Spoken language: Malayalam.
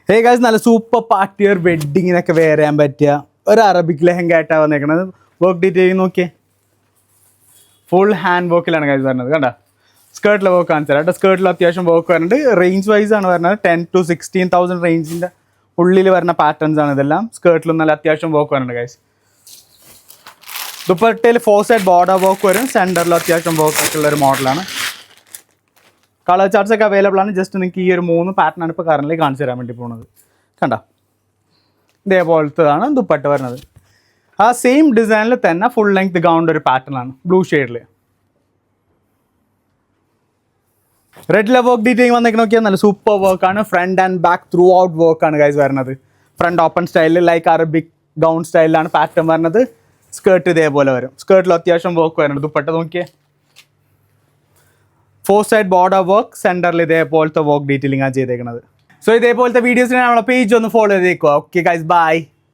ഹേ ഗൈസ്, നല്ല സൂപ്പർ പാർട്ടി വെയർ വെഡ്ഡിങ്ങിനൊക്കെ വെയർ ചെയ്യാൻ പറ്റിയ ഒരു അറബിക് ലെഹങ്ക ആയിട്ടാണ് വന്നേക്കണത്. വർക്ക് ഡീറ്റെയിൽ നോക്കിയേ, ഫുൾ ഹാൻഡ് വർക്കിലാണ് ഗൈസ് വരുന്നത്. കണ്ട സ്കേർട്ടിലെ വർക്ക് കാണിച്ചാൽ കേട്ടോ. സ്കേർട്ടിൽ അത്യാവശ്യം വർക്ക് വരുന്നുണ്ട്. റേഞ്ച് വൈസ് ആണ് വരുന്നത്. 10,000 to 16,000 റേഞ്ചിൻ്റെ ഉള്ളിൽ വരുന്ന പാറ്റേൺസ് ആണ് ഇതെല്ലാം. സ്കേർട്ടിലും നല്ല അത്യാവശ്യം വർക്ക് വരുന്നുണ്ട് ഗൈസ്. ദുപ്പട്ടയിൽ 4 സൈഡ് ബോർഡർ വർക്ക് വരും. സെൻറ്ററിൽ അത്യാവശ്യം വർക്ക് ഒക്കെ ഉള്ള ഒരു മോഡലാണ്. കളർ ചാർട്ട്സ് ഒക്കെ അവൈലബിൾ ആണ്. ജസ്റ്റ് നിങ്ങൾക്ക് ഈ ഒരു 3 പാറ്റേണാണ് ഇപ്പോൾ കറൻറ്റ്ലി കാണിച്ചു തരാൻ വേണ്ടി പോകുന്നത്. കണ്ട ഇതേപോലത്തതാണ് ദുപ്പട്ട വരുന്നത്. ആ സെയിം ഡിസൈനിൽ തന്നെ ഫുൾ ലെങ്ത് ഗൗണ്ട് ഒരു പാറ്റേൺ ആണ്, ബ്ലൂ ഷെയ്ഡിൽ. റെഡിലെ വർക്ക് ഡീറ്റെയിൽ വന്നേക്ക് നോക്കിയാൽ നല്ല സൂപ്പർ വർക്കാണ്. Front and back throughout വർക്കാണ് ഗൈസ് വരുന്നത്. ഫ്രണ്ട് ഓപ്പൺ സ്റ്റൈലിൽ ലൈക്ക് അറബിക് ഗൗൺ സ്റ്റൈലിലാണ് പാറ്റേൺ വരുന്നത്. സ്കേർട്ട് ഇതേപോലെ വരും. സ്കേർട്ടിൽ അത്യാവശ്യം വർക്ക് വരുന്നുണ്ട്. ദുപ്പട്ട നോക്കിയേ, 4 സൈഡ് ബോർഡർ വർക്ക്. സെൻറ്ററിൽ ഇതേപോലത്തെ വർക്ക് ഡീറ്റെയിലിംഗ് ആണ് ചെയ്തേക്കുന്നത്. സോ ഇതേപോലത്തെ വീഡിയോസിന് നമ്മളെ പേജ് ഒന്ന് ഫോളോ ചെയ്തേക്കുക. Okay guys, by.